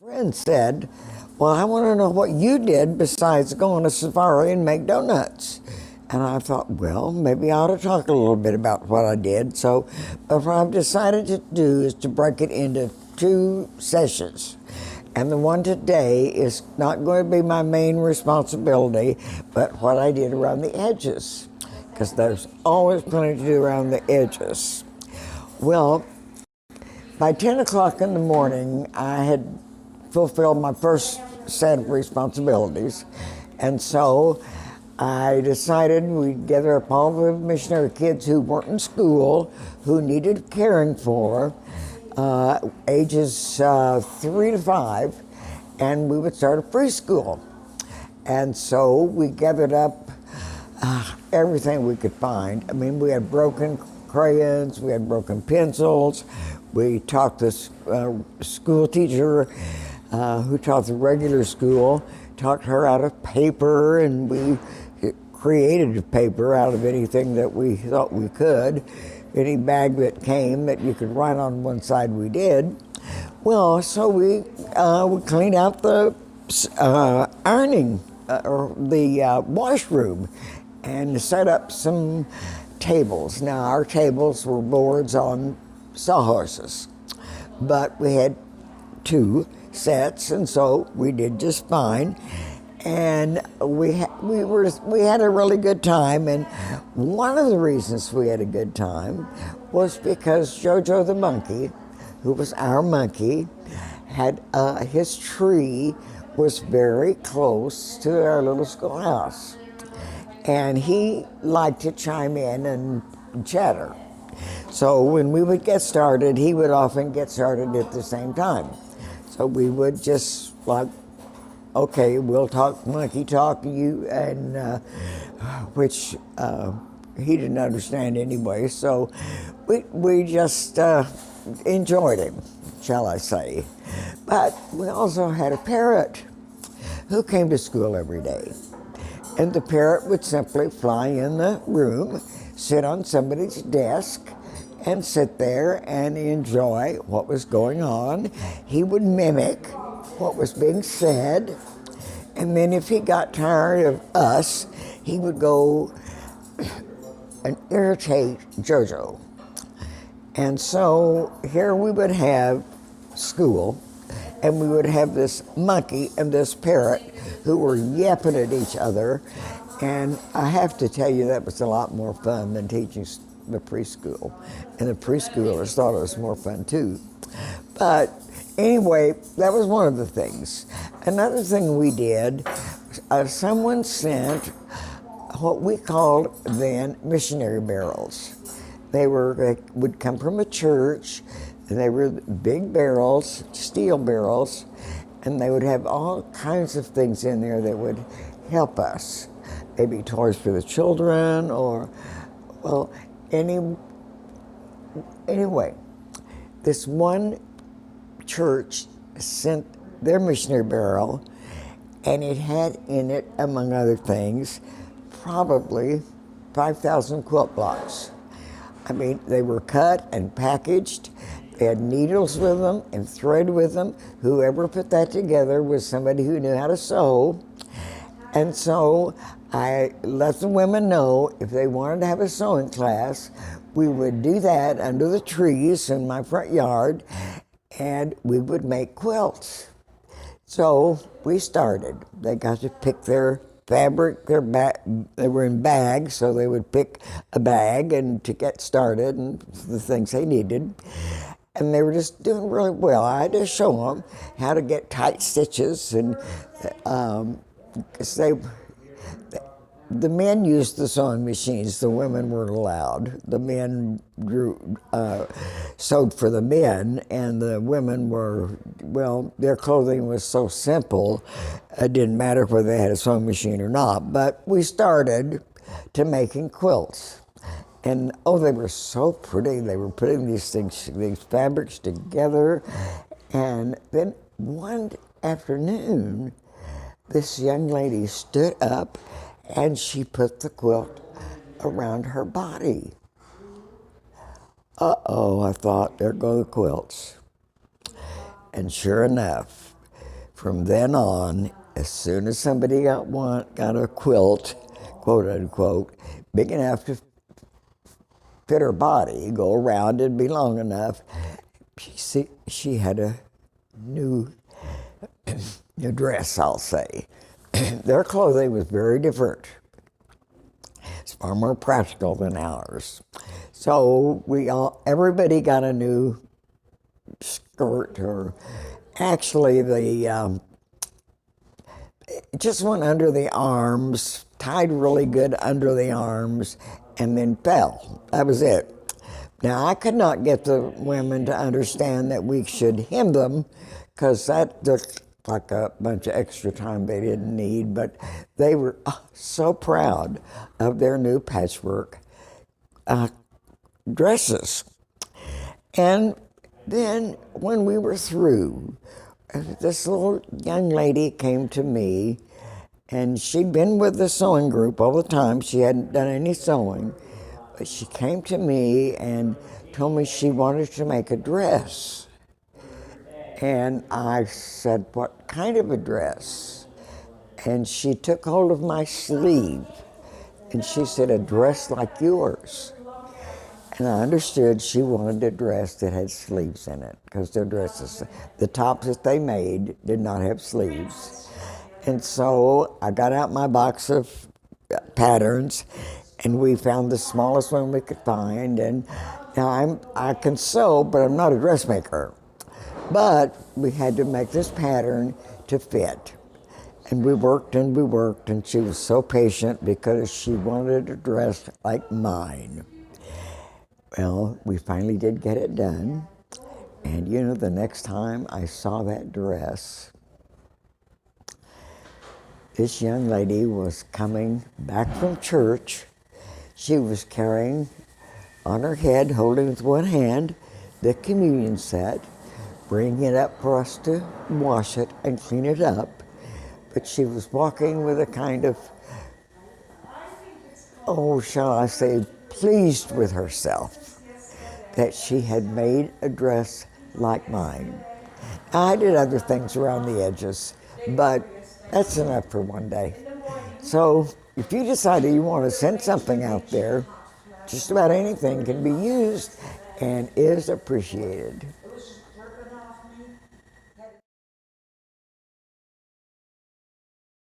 Friend said, well, I want to know what you did besides going to Safari and make donuts. And I thought, well, maybe I ought to talk a little bit about what I did. So what I've decided to do is to break it into two sessions. And the one today is not going to be my main responsibility, but what I did around the edges, because there's always plenty to do around the edges. Well, by 10 o'clock in the morning, I had fulfilled my first set of responsibilities. And so I decided we'd gather up all the missionary kids who weren't in school, who needed caring for, ages 3 to 5, and we would start a preschool. And so we gathered up everything we could find. I mean, we had broken crayons, we had broken pencils, we taught this school teacher who taught the regular school, taught her out of paper, and we created paper out of anything that we thought we could. Any bag that came that you could write on one side, we did. Well, so we cleaned out the ironing, or the washroom, and set up some tables. Now, our tables were boards on sawhorses, but we had two sets, and so we did just fine. And we had a really good time, and one of the reasons we had a good time was because Jojo the monkey, who was our monkey, had his tree was very close to our little schoolhouse, and he liked to chime in and chatter. So when we would get started, he would often get started at the same time. So we would just like, okay, we'll talk monkey talk to you, and which he didn't understand anyway. So we just enjoyed him, shall I say. But we also had a parrot who came to school every day. And the parrot would simply fly in the room, sit on somebody's desk, and sit there and enjoy what was going on. He would mimic what was being said, and then if he got tired of us, he would go and irritate Jojo. And so here we would have school, and we would have this monkey and this parrot who were yapping at each other, and I have to tell you that was a lot more fun than teaching the preschool, and the preschoolers thought it was more fun too. But anyway, that was one of the things. Another thing we did, someone sent what we called then missionary barrels. They would come from a church, and they were big barrels, steel barrels, and they would have all kinds of things in there that would help us. Maybe toys for the children, or, well, anyway, this one church sent their missionary barrel, and it had in it, among other things, probably 5,000 quilt blocks. I mean, they were cut and packaged. They had needles with them and thread with them. Whoever put that together was somebody who knew how to sew. And so I let the women know if they wanted to have a sewing class, we would do that under the trees in my front yard, and we would make quilts. So we started. They got to pick their fabric, they were in bags, so they would pick a bag and to get started and the things they needed. And they were just doing really well. I had to show them how to get tight stitches, and the men used the sewing machines, the women weren't allowed. The men sewed for the men, and the women were, well, their clothing was so simple, it didn't matter whether they had a sewing machine or not. But we started to making quilts. And oh, they were so pretty. They were putting these fabrics together. And then one afternoon, this young lady stood up and she put the quilt around her body. Uh-oh, I thought, there go the quilts. And sure enough, From then on, as soon as somebody got a quilt, quote unquote, big enough to fit her body, go around and be long enough, she had a new dress, I'll say. Their clothing was very different. It's far more practical than ours. So everybody got a new skirt, or actually it just went under the arms, tied really good under the arms, and then fell. That was it. Now, I could not get the women to understand that we should hem them, because that took like a bunch of extra time they didn't need, but they were so proud of their new patchwork dresses. And then when we were through, this little young lady came to me, and she'd been with the sewing group all the time. She hadn't done any sewing, but she came to me and told me she wanted to make a dress. And I said, what kind of a dress? And she took hold of my sleeve, and she said, a dress like yours. And I understood she wanted a dress that had sleeves in it, because their dresses, the tops that they made, did not have sleeves. And so I got out my box of patterns, and we found the smallest one we could find. And now I can sew, but I'm not a dressmaker. But we had to make this pattern to fit. And we worked, and she was so patient because she wanted a dress like mine. Well, we finally did get it done. And the next time I saw that dress, this young lady was coming back from church. She was carrying on her head, holding with one hand, the communion set, bringing it up for us to wash it and clean it up. But she was walking with a kind of, shall I say, pleased with herself that she had made a dress like mine. I did other things around the edges, but that's enough for one day. So if you decide that you want to send something out there, just about anything can be used and is appreciated.